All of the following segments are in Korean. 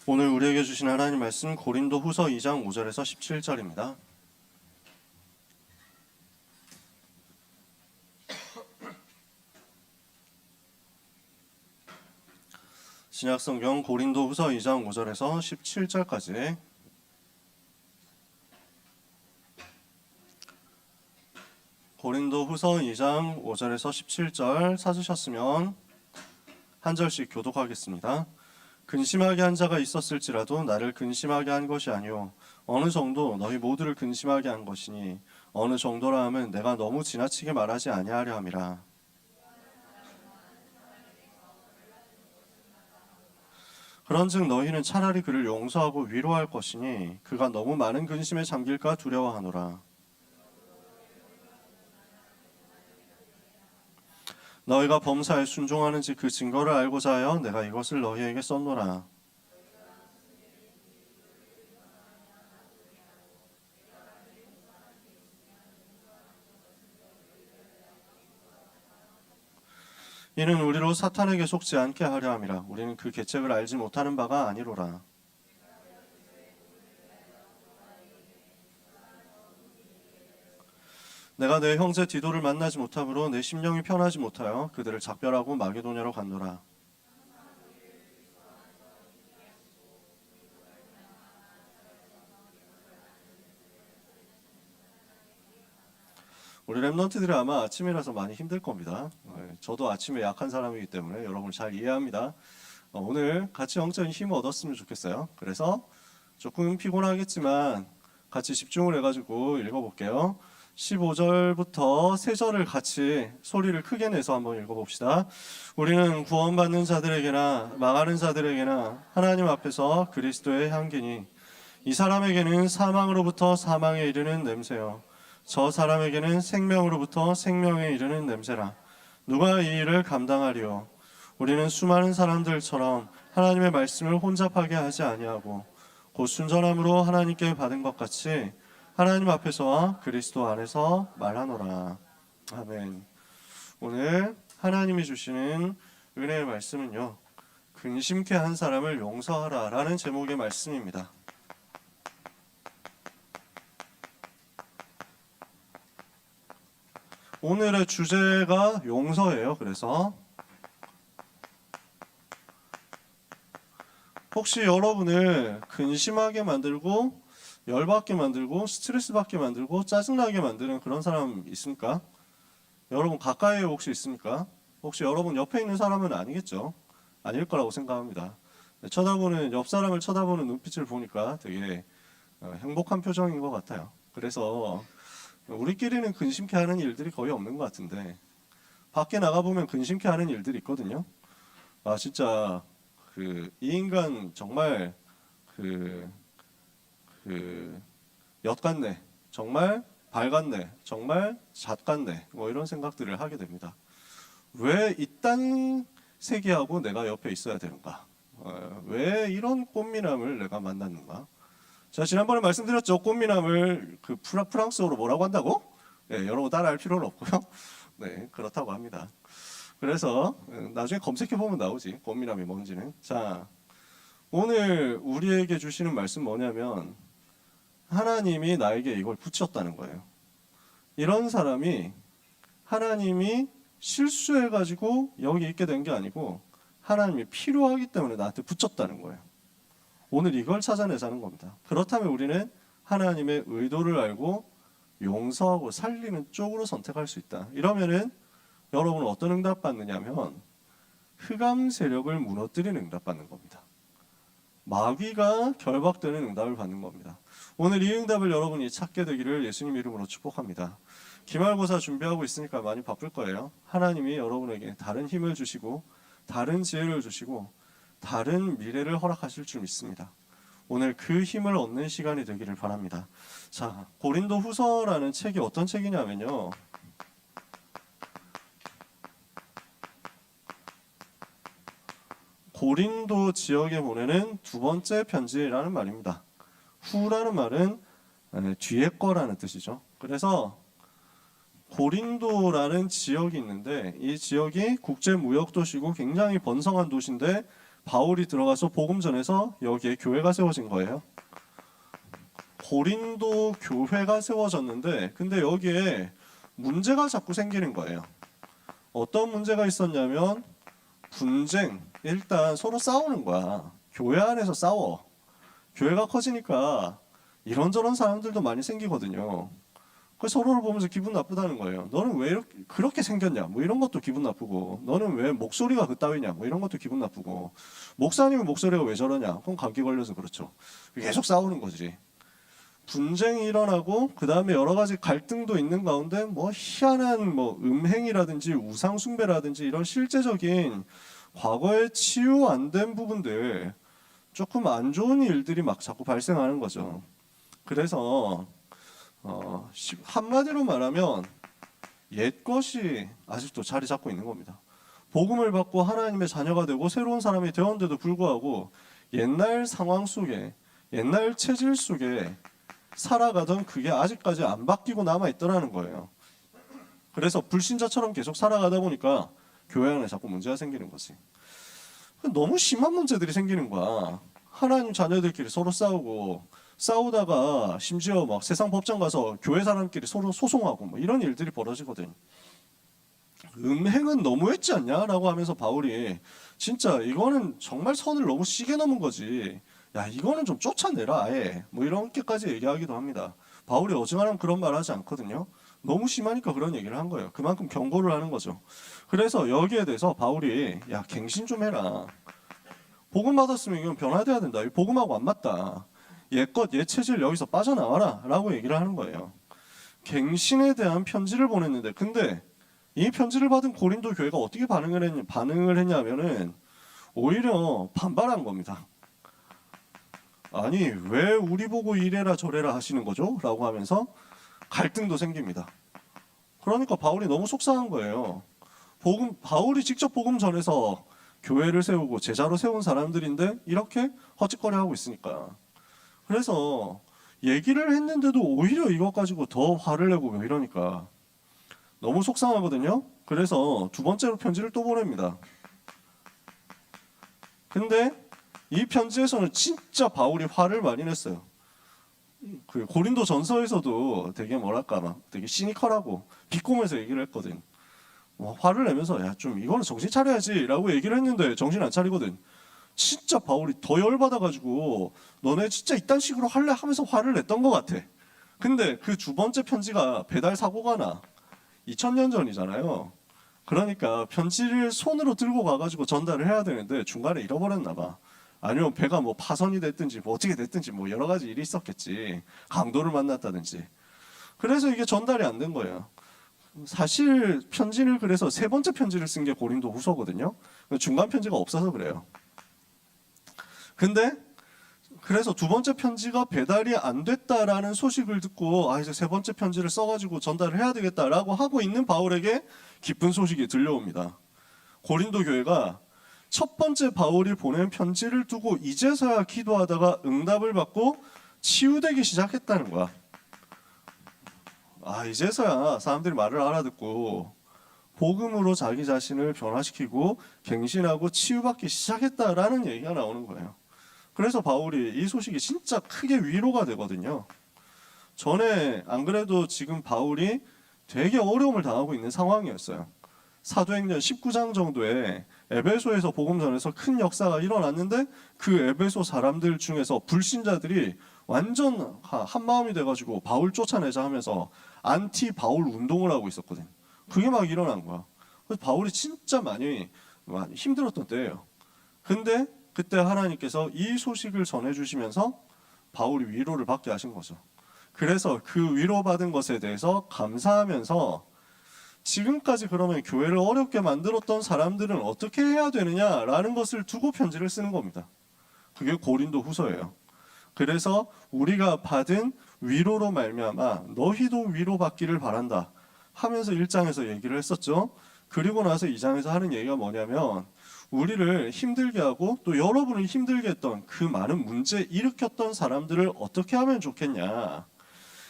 오늘 우리에게 주신 하나님 말씀 고린도 후서 2장 5절에서 17절입니다. 신약성경 고린도 후서 2장 5절에서 17절까지 고린도 후서 2장 5절에서 17절 찾으셨으면 한 절씩 교독하겠습니다. 근심하게 한 자가 있었을지라도 나를 근심하게 한 것이 아니오 어느 정도 너희 모두를 근심하게 한 것이니 어느 정도라 하면 내가 너무 지나치게 말하지 아니하려 함이라. 그런즉 너희는 차라리 그를 용서하고 위로할 것이니 그가 너무 많은 근심에 잠길까 두려워하노라. 너희가 범사에 순종하는지 그 증거를 알고자 하여 내가 이것을 너희에게 썼노라. 이는 우리로 사탄에게 속지 않게 하려 함이라. 우리는 그 계책을 알지 못하는 바가 아니로라. 내가 내 형제 디도를 만나지 못함으로 내 심령이 편하지 못하여 그들을 작별하고 마게도냐로 갔노라. 우리 랩런트들이 아마 아침이라서 많이 힘들 겁니다. 저도 아침에 약한 사람이기 때문에 여러분을 잘 이해합니다. 오늘 같이 영적인 힘을 얻었으면 좋겠어요. 그래서 조금 피곤하겠지만 같이 집중을 해가지고 읽어볼게요. 15절부터 3절을 같이 소리를 크게 내서 한번 읽어봅시다. 우리는 구원받는 자들에게나 망하는 자들에게나 하나님 앞에서 그리스도의 향기니 이 사람에게는 사망으로부터 사망에 이르는 냄새요 저 사람에게는 생명으로부터 생명에 이르는 냄새라. 누가 이 일을 감당하리요? 우리는 수많은 사람들처럼 하나님의 말씀을 혼잡하게 하지 아니하고 곧 순전함으로 하나님께 받은 것 같이 하나님 앞에서와 그리스도 안에서 말하노라. 아멘. 오늘 하나님이 주시는 은혜의 말씀은요, 근심케 한 사람을 용서하라 라는 제목의 말씀입니다. 오늘의 주제가 용서예요. 그래서 혹시 여러분을 근심하게 만들고 열받게 만들고 스트레스 받게 만들고 짜증나게 만드는 그런 사람 있습니까? 여러분 가까이에 혹시 있습니까? 혹시 여러분 옆에 있는 사람은 아니겠죠? 아닐 거라고 생각합니다. 쳐다보는 옆 사람을 쳐다보는 눈빛을 보니까 되게 행복한 표정인 것 같아요. 그래서 우리끼리는 근심케 하는 일들이 거의 없는 것 같은데 밖에 나가보면 근심케 하는 일들이 있거든요. 아 진짜 이 인간 정말 엿 같네, 정말 발 같네, 정말 잣 같네, 뭐 이런 생각들을 하게 됩니다. 왜 이딴 세계하고 내가 옆에 있어야 되는가? 왜 이런 꽃미남을 내가 만났는가? 자, 지난번에 말씀드렸죠. 꽃미남을 프랑스어로 뭐라고 한다고? 네, 여러분 따라할 필요는 없고요. 네, 그렇다고 합니다. 그래서 나중에 검색해보면 나오지, 꽃미남이 뭔지는. 자, 오늘 우리에게 주시는 말씀 뭐냐면 하나님이 나에게 이걸 붙였다는 거예요. 이런 사람이 하나님이 실수해가지고 여기 있게 된 게 아니고 하나님이 필요하기 때문에 나한테 붙였다는 거예요. 오늘 이걸 찾아내자는 겁니다. 그렇다면 우리는 하나님의 의도를 알고 용서하고 살리는 쪽으로 선택할 수 있다. 이러면은 여러분은 어떤 응답 받느냐면 흑암 세력을 무너뜨리는 응답 받는 겁니다. 마귀가 결박되는 응답을 받는 겁니다. 오늘 이 응답을 여러분이 찾게 되기를 예수님 이름으로 축복합니다. 기말고사 준비하고 있으니까 많이 바쁠 거예요. 하나님이 여러분에게 다른 힘을 주시고 다른 지혜를 주시고 다른 미래를 허락하실 줄 믿습니다. 오늘 그 힘을 얻는 시간이 되기를 바랍니다. 자, 고린도 후서라는 책이 어떤 책이냐면요, 고린도 지역에 보내는 두 번째 편지라는 말입니다. 후라는 말은 뒤에 거라는 뜻이죠. 그래서 고린도라는 지역이 있는데 이 지역이 국제무역도시고 굉장히 번성한 도시인데 바울이 들어가서 복음 전해서 여기에 교회가 세워진 거예요. 고린도 교회가 세워졌는데 근데 여기에 문제가 자꾸 생기는 거예요. 어떤 문제가 있었냐면 분쟁, 일단 서로 싸우는 거야. 교회 안에서 싸워. 교회가 커지니까 이런저런 사람들도 많이 생기거든요. 그 서로를 보면서 기분 나쁘다는 거예요. 너는 왜 이렇게, 그렇게 생겼냐? 뭐 이런 것도 기분 나쁘고, 너는 왜 목소리가 그따위냐? 뭐 이런 것도 기분 나쁘고, 목사님은 목소리가 왜 저러냐? 그건 감기 걸려서 그렇죠. 계속 싸우는 거지. 분쟁이 일어나고 그 다음에 여러 가지 갈등도 있는 가운데 뭐 희한한 뭐 음행이라든지 우상 숭배라든지 이런 실제적인 과거에 치유 안 된 부분들 조금 안 좋은 일들이 막 자꾸 발생하는 거죠. 그래서 한마디로 말하면 옛것이 아직도 자리 잡고 있는 겁니다. 복음을 받고 하나님의 자녀가 되고 새로운 사람이 되었는데도 불구하고 옛날 상황 속에 옛날 체질 속에 살아가던 그게 아직까지 안 바뀌고 남아있더라는 거예요. 그래서 불신자처럼 계속 살아가다 보니까 교회 안에 자꾸 문제가 생기는 거지. 너무 심한 문제들이 생기는 거야. 하나님 자녀들끼리 서로 싸우다가 심지어 막 세상 법정 가서 교회 사람끼리 서로 소송하고 뭐 이런 일들이 벌어지거든. 음행은 너무했지 않냐라고 하면서 바울이 진짜 이거는 정말 선을 너무 시게 넘은 거지. 야 이거는 좀 쫓아내라 아예 뭐 이렇게까지 얘기하기도 합니다. 바울이 어지간하면 그런 말 하지 않거든요. 너무 심하니까 그런 얘기를 한 거예요. 그만큼 경고를 하는 거죠. 그래서 여기에 대해서 바울이 야 갱신 좀 해라. 복음 받았으면 이건 변화돼야 된다. 복음하고 안 맞다. 옛것 옛 체질 여기서 빠져나와라 라고 얘기를 하는 거예요. 갱신에 대한 편지를 보냈는데 근데 이 편지를 받은 고린도 교회가 어떻게 반응을 했냐면은 오히려 반발한 겁니다. 아니 왜 우리 보고 이래라 저래라 하시는 거죠? 라고 하면서 갈등도 생깁니다. 그러니까 바울이 너무 속상한 거예요. 바울이 직접 복음 전해서 교회를 세우고 제자로 세운 사람들인데 이렇게 헛짓거리하고 있으니까. 그래서 얘기를 했는데도 오히려 이것 가지고 더 화를 내고 왜 이러니까 너무 속상하거든요. 그래서 두 번째로 편지를 또 보냅니다. 근데 이 편지에서는 진짜 바울이 화를 많이 냈어요. 그 고린도 전서에서도 되게 뭐랄까 막 되게 시니컬하고 비꼬면서 얘기를 했거든. 화를 내면서 야 좀 이거는 정신 차려야지라고 얘기를 했는데 정신 안 차리거든. 진짜 바울이 더 열받아가지고 너네 진짜 이딴 식으로 할래 하면서 화를 냈던 것 같아. 근데 그 두 번째 편지가 배달 사고가 나. 2000년 전이잖아요. 그러니까 편지를 손으로 들고 가가지고 전달을 해야 되는데 중간에 잃어버렸나 봐. 아니면 배가 뭐 파손이 됐든지 뭐 어떻게 됐든지 뭐 여러 가지 일이 있었겠지. 강도를 만났다든지. 그래서 이게 전달이 안 된 거예요. 사실 편지를 그래서 세 번째 편지를 쓴 게 고린도 후서거든요. 중간 편지가 없어서 그래요. 근데 그래서 두 번째 편지가 배달이 안 됐다라는 소식을 듣고 이제 세 번째 편지를 써가지고 전달을 해야 되겠다라고 하고 있는 바울에게 기쁜 소식이 들려옵니다. 고린도 교회가 첫 번째 바울이 보낸 편지를 두고 이제서야 기도하다가 응답을 받고 치유되기 시작했다는 거야. 이제서야 사람들이 말을 알아듣고 복음으로 자기 자신을 변화시키고 갱신하고 치유받기 시작했다라는 얘기가 나오는 거예요. 그래서 바울이 이 소식이 진짜 크게 위로가 되거든요. 전에 안 그래도 지금 바울이 되게 어려움을 당하고 있는 상황이었어요. 사도행전 19장 정도에 에베소에서 복음 전해서 큰 역사가 일어났는데 그 에베소 사람들 중에서 불신자들이 완전 한 마음이 돼가지고 바울 쫓아내자 하면서 안티 바울 운동을 하고 있었거든. 그게 막 일어난 거야. 그래서 바울이 진짜 많이 힘들었던 때예요. 근데 그때 하나님께서 이 소식을 전해주시면서 바울이 위로를 받게 하신 거죠. 그래서 그 위로받은 것에 대해서 감사하면서 지금까지 그러면 교회를 어렵게 만들었던 사람들은 어떻게 해야 되느냐라는 것을 두고 편지를 쓰는 겁니다. 그게 고린도 후서예요. 그래서 우리가 받은 위로로 말미암아 너희도 위로받기를 바란다 하면서 1장에서 얘기를 했었죠. 그리고 나서 2장에서 하는 얘기가 뭐냐면 우리를 힘들게 하고 또 여러분을 힘들게 했던 그 많은 문제 일으켰던 사람들을 어떻게 하면 좋겠냐.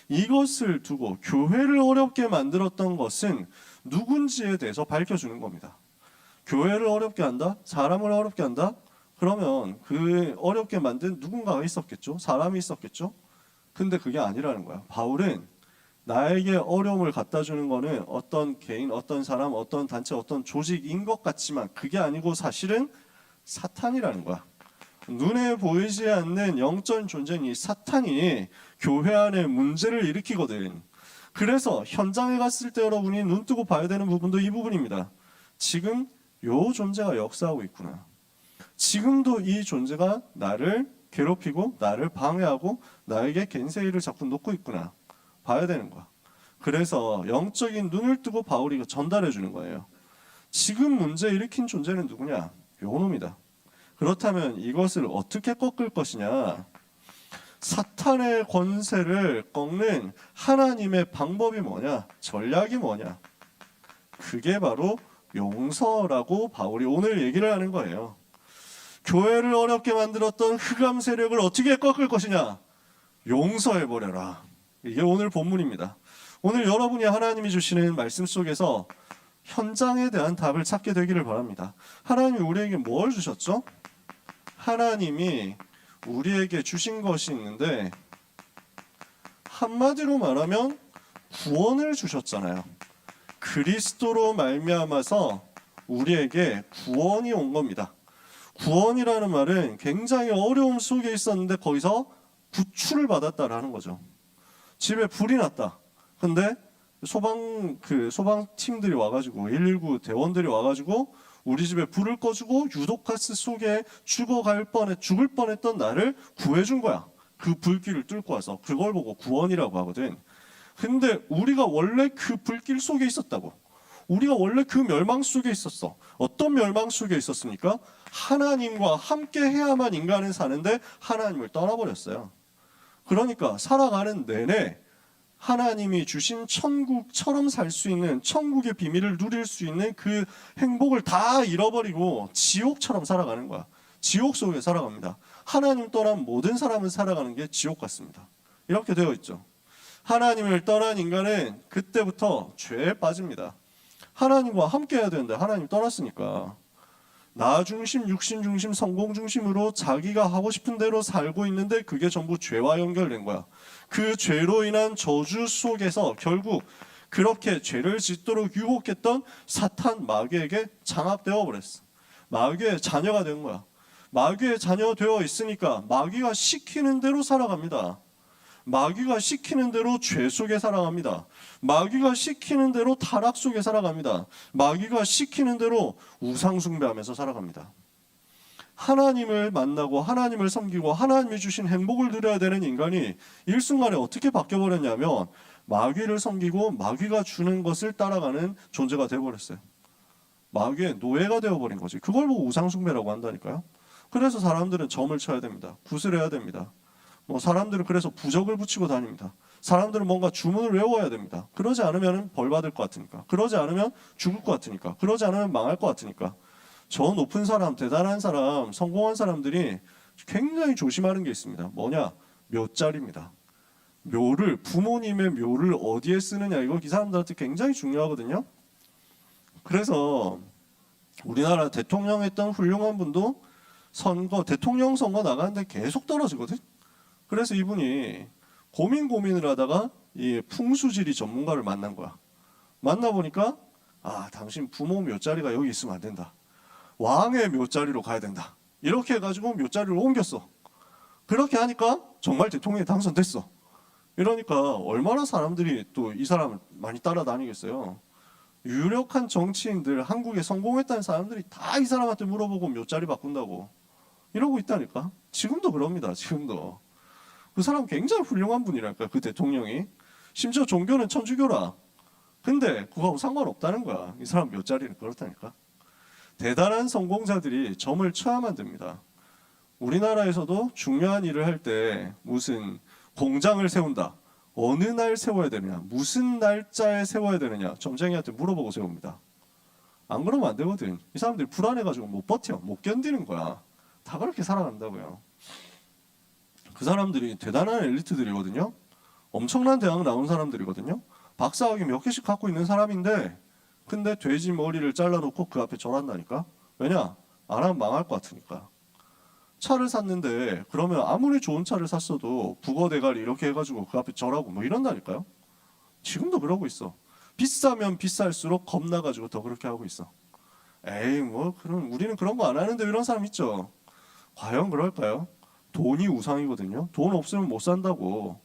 이것을 두고 교회를 어렵게 만들었던 것은 누군지에 대해서 밝혀주는 겁니다. 교회를 어렵게 한다? 사람을 어렵게 한다? 그러면 그 어렵게 만든 누군가가 있었겠죠. 사람이 있었겠죠. 근데 그게 아니라는 거야. 바울은 나에게 어려움을 갖다 주는 거는 어떤 개인, 어떤 사람, 어떤 단체, 어떤 조직인 것 같지만 그게 아니고 사실은 사탄이라는 거야. 눈에 보이지 않는 영적인 존재인 이 사탄이 교회 안에 문제를 일으키거든. 그래서 현장에 갔을 때 여러분이 눈 뜨고 봐야 되는 부분도 이 부분입니다. 지금 요 존재가 역사하고 있구나. 지금도 이 존재가 나를 괴롭히고 나를 방해하고 나에게 겐세이를 자꾸 놓고 있구나. 봐야 되는 거야. 그래서 영적인 눈을 뜨고 바울이 전달해 주는 거예요. 지금 문제 일으킨 존재는 누구냐? 요 놈이다. 그렇다면 이것을 어떻게 꺾을 것이냐? 사탄의 권세를 꺾는 하나님의 방법이 뭐냐? 전략이 뭐냐? 그게 바로 용서라고 바울이 오늘 얘기를 하는 거예요. 교회를 어렵게 만들었던 흑암 세력을 어떻게 꺾을 것이냐? 용서해버려라. 이게 오늘 본문입니다. 오늘 여러분이 하나님이 주시는 말씀 속에서 현장에 대한 답을 찾게 되기를 바랍니다. 하나님이 우리에게 뭘 주셨죠? 하나님이 우리에게 주신 것이 있는데 한마디로 말하면 구원을 주셨잖아요. 그리스도로 말미암아서 우리에게 구원이 온 겁니다. 구원이라는 말은 굉장히 어려움 속에 있었는데 거기서 구출을 받았다라는 거죠. 집에 불이 났다. 근데 소방팀들이 와가지고 119 대원들이 와가지고 우리 집에 불을 꺼주고 유독가스 속에 죽을 뻔했던 나를 구해준 거야. 그 불길을 뚫고 와서 그걸 보고 구원이라고 하거든. 근데 우리가 원래 그 불길 속에 있었다고. 우리가 원래 그 멸망 속에 있었어. 어떤 멸망 속에 있었습니까? 하나님과 함께 해야만 인간은 사는데 하나님을 떠나버렸어요. 그러니까 살아가는 내내 하나님이 주신 천국처럼 살 수 있는 천국의 비밀을 누릴 수 있는 그 행복을 다 잃어버리고 지옥처럼 살아가는 거야. 지옥 속에 살아갑니다. 하나님 떠난 모든 사람은 살아가는 게 지옥 같습니다. 이렇게 되어 있죠. 하나님을 떠난 인간은 그때부터 죄에 빠집니다. 하나님과 함께 해야 되는데 하나님 떠났으니까 나 중심, 육신 중심, 성공 중심으로 자기가 하고 싶은 대로 살고 있는데 그게 전부 죄와 연결된 거야. 그 죄로 인한 저주 속에서 결국 그렇게 죄를 짓도록 유혹했던 사탄 마귀에게 장악되어 버렸어. 마귀의 자녀가 된 거야. 마귀의 자녀 되어 있으니까 마귀가 시키는 대로 살아갑니다. 마귀가 시키는 대로 죄 속에 살아갑니다. 마귀가 시키는 대로 타락 속에 살아갑니다. 마귀가 시키는 대로 우상 숭배하면서 살아갑니다. 하나님을 만나고 하나님을 섬기고 하나님이 주신 행복을 누려야 되는 인간이 일순간에 어떻게 바뀌어버렸냐면 마귀를 섬기고 마귀가 주는 것을 따라가는 존재가 되어버렸어요. 마귀의 노예가 되어버린 거지. 그걸 보고 우상 숭배라고 한다니까요. 그래서 사람들은 점을 쳐야 됩니다. 구슬해야 됩니다. 사람들은 그래서 부적을 붙이고 다닙니다. 사람들은 뭔가 주문을 외워야 됩니다. 그러지 않으면 벌 받을 것 같으니까. 그러지 않으면 죽을 것 같으니까. 그러지 않으면 망할 것 같으니까. 저 높은 사람, 대단한 사람, 성공한 사람들이 굉장히 조심하는 게 있습니다. 뭐냐? 묘자리입니다. 묘를, 부모님의 묘를 어디에 쓰느냐, 이거 이 사람들한테 굉장히 중요하거든요. 그래서 우리나라 대통령 했던 훌륭한 분도 대통령 선거 나가는데 계속 떨어지거든. 그래서 이분이 고민을 하다가 이 풍수지리 전문가를 만난 거야. 만나보니까 당신 부모 묘자리가 여기 있으면 안 된다. 왕의 묘자리로 가야 된다. 이렇게 해가지고 묘자리를 옮겼어. 그렇게 하니까 정말 대통령이 당선됐어. 이러니까 얼마나 사람들이 또 이 사람을 많이 따라다니겠어요. 유력한 정치인들, 한국에 성공했다는 사람들이 다 이 사람한테 물어보고 묘자리 바꾼다고 이러고 있다니까. 지금도 그럽니다. 지금도. 그 사람 굉장히 훌륭한 분이랄까, 그 대통령이. 심지어 종교는 천주교라. 근데 그거하고 상관없다는 거야. 이 사람 묘자리는 그렇다니까. 대단한 성공자들이 점을 쳐야만 됩니다. 우리나라에서도 중요한 일을 할 때 무슨 공장을 세운다. 어느 날 세워야 되느냐, 무슨 날짜에 세워야 되느냐 점쟁이한테 물어보고 세웁니다. 안 그러면 안 되거든. 이 사람들이 불안해가지고 못 버텨, 못 견디는 거야. 다 그렇게 살아간다고요. 그 사람들이 대단한 엘리트들이거든요. 엄청난 대학 나온 사람들이거든요. 박사학위 몇 개씩 갖고 있는 사람인데 근데 돼지 머리를 잘라놓고 그 앞에 절한다니까. 왜냐? 안 하면 망할 것 같으니까. 차를 샀는데 그러면 아무리 좋은 차를 샀어도 북어 대가리 이렇게 해가지고 그 앞에 절하고 뭐 이런다니까요. 지금도 그러고 있어. 비싸면 비쌀수록 겁나가지고 더 그렇게 하고 있어. 에이 뭐 그런 우리는 그런 거 안 하는데 이런 사람 있죠. 과연 그럴까요? 돈이 우상이거든요. 돈 없으면 못 산다고.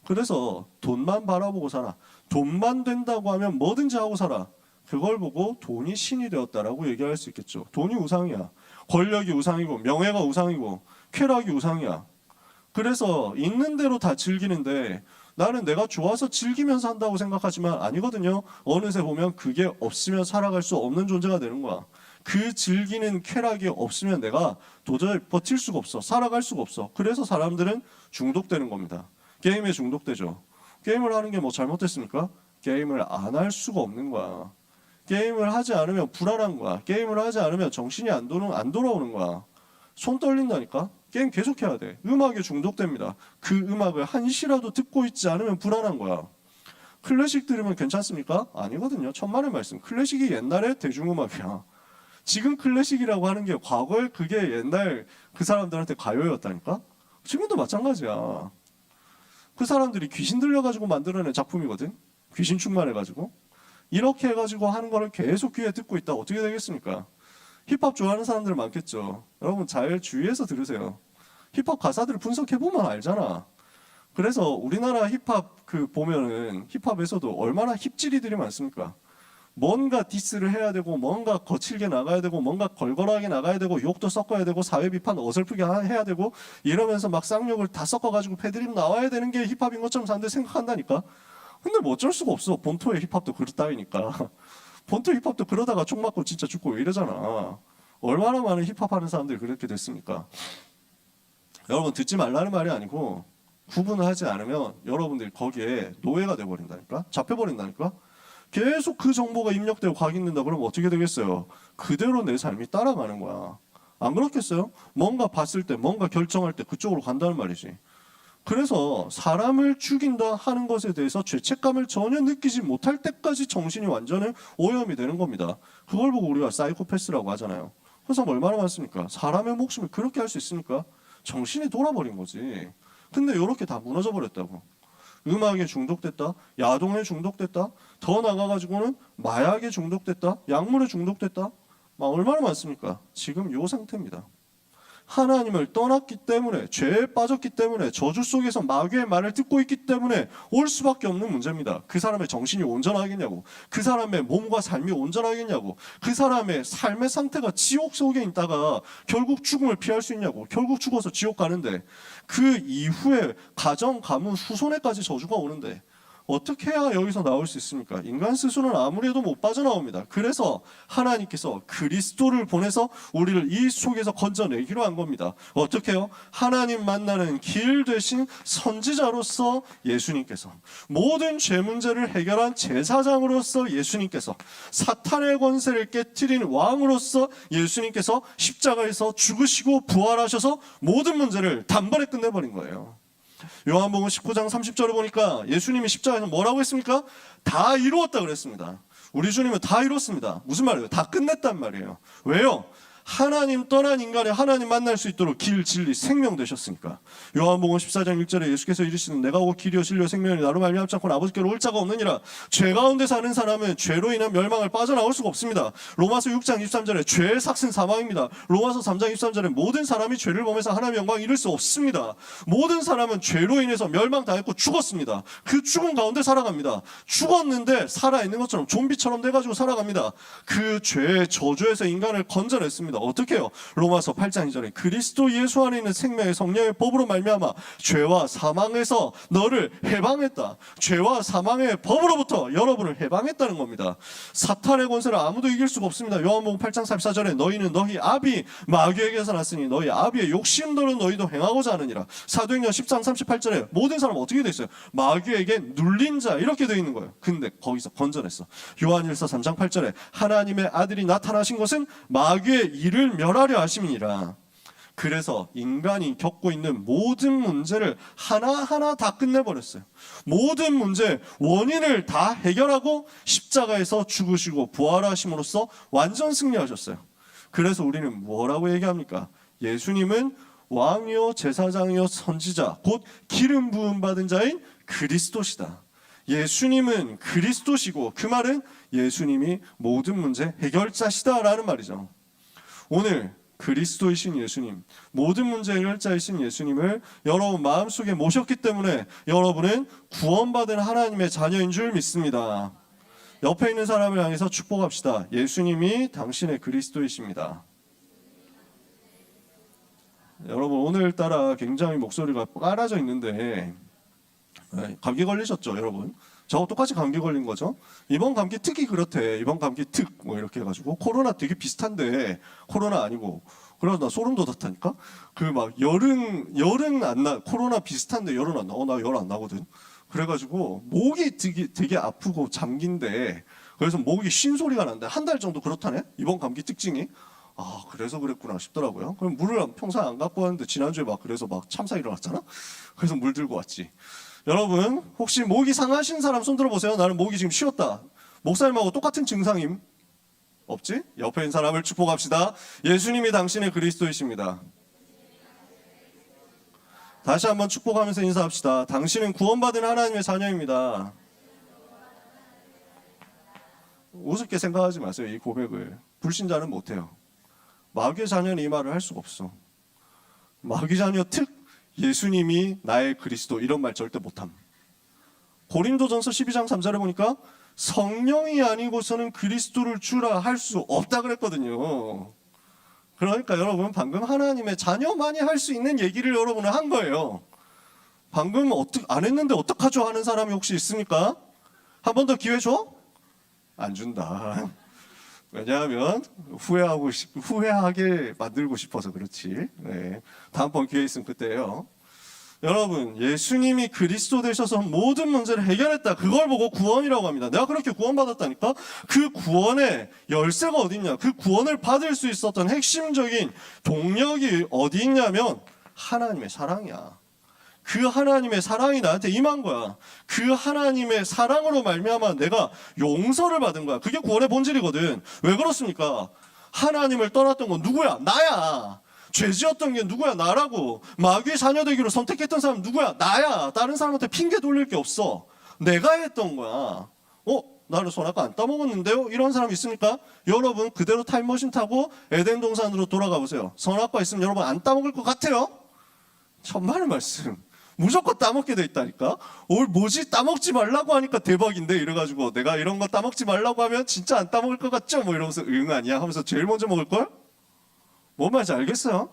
그래서 돈만 바라보고 살아. 돈만 된다고 하면 뭐든지 하고 살아. 그걸 보고 돈이 신이 되었다라고 얘기할 수 있겠죠. 돈이 우상이야. 권력이 우상이고 명예가 우상이고 쾌락이 우상이야. 그래서 있는 대로 다 즐기는데 나는 내가 좋아서 즐기면서 한다고 생각하지만 아니거든요. 어느새 보면 그게 없으면 살아갈 수 없는 존재가 되는 거야. 그 즐기는 쾌락이 없으면 내가 도저히 버틸 수가 없어. 살아갈 수가 없어. 그래서 사람들은 중독되는 겁니다. 게임에 중독되죠. 게임을 하는 게 뭐 잘못됐습니까? 게임을 안 할 수가 없는 거야. 게임을 하지 않으면 불안한 거야. 게임을 하지 않으면 정신이 안 돌아오는 거야. 손 떨린다니까? 게임 계속해야 돼. 음악에 중독됩니다. 그 음악을 한시라도 듣고 있지 않으면 불안한 거야. 클래식 들으면 괜찮습니까? 아니거든요. 천만의 말씀. 클래식이 옛날의 대중음악이야. 지금 클래식이라고 하는 게 과거에 그게 옛날 그 사람들한테 가요였다니까? 지금도 마찬가지야. 그 사람들이 귀신 들려가지고 만들어낸 작품이거든? 귀신 충만해가지고. 이렇게 해가지고 하는 거를 계속 귀에 듣고 있다. 어떻게 되겠습니까? 힙합 좋아하는 사람들 많겠죠. 여러분 잘 주의해서 들으세요. 힙합 가사들을 분석해보면 알잖아. 그래서 우리나라 힙합 보면은 힙합에서도 얼마나 힙질이들이 많습니까? 뭔가 디스를 해야 되고 뭔가 거칠게 나가야 되고 뭔가 걸걸하게 나가야 되고 욕도 섞어야 되고 사회 비판 어설프게 해야 되고 이러면서 막 쌍욕을 다 섞어가지고 패드립 나와야 되는 게 힙합인 것처럼 사람들이 생각한다니까. 근데 뭐 어쩔 수가 없어. 본토의 힙합도 그렇다니까. 본토 힙합도 그러다가 총 맞고 진짜 죽고 이러잖아. 얼마나 많은 힙합 하는 사람들이 그렇게 됐습니까? 여러분 듣지 말라는 말이 아니고 구분을 하지 않으면 여러분들이 거기에 노예가 돼버린다니까. 잡혀버린다니까. 계속 그 정보가 입력되고 각인된다 그러면 어떻게 되겠어요? 그대로 내 삶이 따라가는 거야. 안 그렇겠어요? 뭔가 봤을 때 뭔가 결정할 때 그쪽으로 간다는 말이지. 그래서 사람을 죽인다 하는 것에 대해서 죄책감을 전혀 느끼지 못할 때까지 정신이 완전히 오염이 되는 겁니다. 그걸 보고 우리가 사이코패스라고 하잖아요. 그래서 얼마나 많습니까? 사람의 목숨을 그렇게 할 수 있으니까 정신이 돌아버린 거지. 근데 이렇게 다 무너져 버렸다고. 음악에 중독됐다, 야동에 중독됐다, 더 나가가지고는 마약에 중독됐다, 약물에 중독됐다. 막 얼마나 많습니까? 지금 이 상태입니다. 하나님을 떠났기 때문에, 죄에 빠졌기 때문에, 저주 속에서 마귀의 말을 듣고 있기 때문에 올 수밖에 없는 문제입니다. 그 사람의 정신이 온전하겠냐고, 그 사람의 몸과 삶이 온전하겠냐고, 그 사람의 삶의 상태가 지옥 속에 있다가 결국 죽음을 피할 수 있냐고. 결국 죽어서 지옥 가는데 그 이후에 가정, 가문, 후손에까지 저주가 오는데 어떻게 해야 여기서 나올 수 있습니까? 인간 스스로는 아무리 해도 못 빠져나옵니다. 그래서 하나님께서 그리스도를 보내서 우리를 이 속에서 건져내기로 한 겁니다. 어떻게 해요? 하나님 만나는 길 되신 선지자로서 예수님께서, 모든 죄 문제를 해결한 제사장으로서 예수님께서, 사탄의 권세를 깨트린 왕으로서 예수님께서 십자가에서 죽으시고 부활하셔서 모든 문제를 단번에 끝내버린 거예요. 요한복음 19장 30절을 보니까 예수님이 십자가에서 뭐라고 했습니까? 다 이루었다 그랬습니다. 우리 주님은 다 이뤘습니다. 무슨 말이에요? 다 끝냈단 말이에요. 왜요? 하나님 떠난 인간이 하나님 만날 수 있도록 길, 진리, 생명 되셨으니까. 요한복음 14장 1절에 예수께서 이르시는 내가 곧 길이요 진리요 생명이니 나로 말미암지 않고는 아버지께로 올 자가 없느니라. 죄 가운데 사는 사람은 죄로 인한 멸망을 빠져나올 수가 없습니다. 로마서 6장 23절에 죄의 삭은 사망입니다. 로마서 3장 23절에 모든 사람이 죄를 범해서 하나님의 영광을 이룰 수 없습니다. 모든 사람은 죄로 인해서 멸망당했고 죽었습니다. 그 죽음 가운데 살아갑니다. 죽었는데 살아있는 것처럼 좀비처럼 돼가지고 살아갑니다. 그 죄의 저주에서 인간을 건져냈습니다. 어떻게 해요? 로마서 8장 2절에 그리스도 예수 안에 있는 생명의 성령의 법으로 말미암아 죄와 사망에서 너를 해방했다. 죄와 사망의 법으로부터 여러분을 해방했다는 겁니다. 사탄의 권세를 아무도 이길 수가 없습니다. 요한복음 8장 44절에 너희는 너희 아비 마귀에게서 났으니 너희 아비의 욕심대로 너희도 행하고자 하느니라. 사도행전 13, 38절에 모든 사람 어떻게 돼 있어요? 마귀에게 눌린 자 이렇게 돼 있는 거예요. 근데 거기서 건져냈어. 요한일서 3장 8절에 하나님의 아들이 나타나신 것은 마귀의 이를 멸하려 하심이니라. 그래서 인간이 겪고 있는 모든 문제를 하나하나 다 끝내버렸어요. 모든 문제 원인을 다 해결하고 십자가에서 죽으시고 부활하심으로써 완전 승리하셨어요. 그래서 우리는 뭐라고 얘기합니까? 예수님은 왕이요 제사장이요 선지자 곧 기름 부음 받은 자인 그리스도시다. 예수님은 그리스도시고 그 말은 예수님이 모든 문제 해결자시다라는 말이죠. 오늘 그리스도이신 예수님, 모든 문제 해결자이신 예수님을 여러분 마음속에 모셨기 때문에 여러분은 구원받은 하나님의 자녀인 줄 믿습니다. 옆에 있는 사람을 향해서 축복합시다. 예수님이 당신의 그리스도이십니다. 여러분 오늘따라 굉장히 목소리가 깔아져 있는데 감기 걸리셨죠 여러분? 저하고 똑같이 감기 걸린 거죠. 이번 감기 특히 그렇대. 이번 감기 특 뭐 이렇게 해가지고 코로나 되게 비슷한데 코로나 아니고. 그래서 나 소름 돋았다니까. 그 막 열은 안 나. 코로나 비슷한데 열은 안 나. 나 열 안 나거든. 그래가지고 목이 되게 아프고 잠긴데 그래서 목이 쉰 소리가 난다. 한 달 정도 그렇다네. 이번 감기 특징이. 아 그래서 그랬구나 싶더라고요. 그럼 물을 평소에 안 갖고 왔는데 지난주에 막 그래서 막 참사 일어났잖아. 그래서 물 들고 왔지. 여러분 혹시 목이 상하신 사람 손 들어보세요. 나는 목이 지금 쉬었다. 목사님하고 똑같은 증상임? 없지? 옆에 있는 사람을 축복합시다. 예수님이 당신의 그리스도이십니다. 다시 한번 축복하면서 인사합시다. 당신은 구원받은 하나님의 자녀입니다. 우습게 생각하지 마세요. 이 고백을 불신자는 못해요. 마귀의 자녀는 이 말을 할 수가 없어. 마귀 자녀 특 예수님이 나의 그리스도 이런 말 절대 못함. 고린도전서 12장 3절에 보니까 성령이 아니고서는 그리스도를 주라 할 수 없다 그랬거든요. 그러니까 여러분 방금 하나님의 자녀만이 할 수 있는 얘기를 여러분은 한 거예요. 방금 안 했는데 어떡하죠 하는 사람이 혹시 있습니까? 한 번 더 기회 줘? 안 준다. 왜냐하면 후회하게 만들고 싶어서 그렇지. 네. 다음번 기회 있으면 그때예요. 여러분 예수님이 그리스도 되셔서 모든 문제를 해결했다. 그걸 보고 구원이라고 합니다. 내가 그렇게 구원받았다니까? 그 구원의 열쇠가 어디 있냐? 그 구원을 받을 수 있었던 핵심적인 동력이 어디 있냐면 하나님의 사랑이야. 그 하나님의 사랑이 나한테 임한 거야. 그 하나님의 사랑으로 말미암아 내가 용서를 받은 거야. 그게 구원의 본질이거든. 왜 그렇습니까? 하나님을 떠났던 건 누구야? 나야. 죄 지었던 게 누구야? 나라고. 마귀의 자녀 되기로 선택했던 사람 누구야? 나야. 다른 사람한테 핑계 돌릴 게 없어. 내가 했던 거야. 나는 선악과 안 따먹었는데요? 이런 사람 있습니까? 여러분 그대로 타임머신 타고 에덴 동산으로 돌아가 보세요. 선악과 있으면 여러분 안 따먹을 것 같아요? 천만의 말씀. 무조건 따먹게 돼 있다니까. 뭐지 따먹지 말라고 하니까 대박인데 이래가지고 내가 이런 거 따먹지 말라고 하면 진짜 안 따먹을 것 같죠? 뭐 이러면서 응 아니야 하면서 제일 먼저 먹을걸? 뭔 말인지 알겠어요?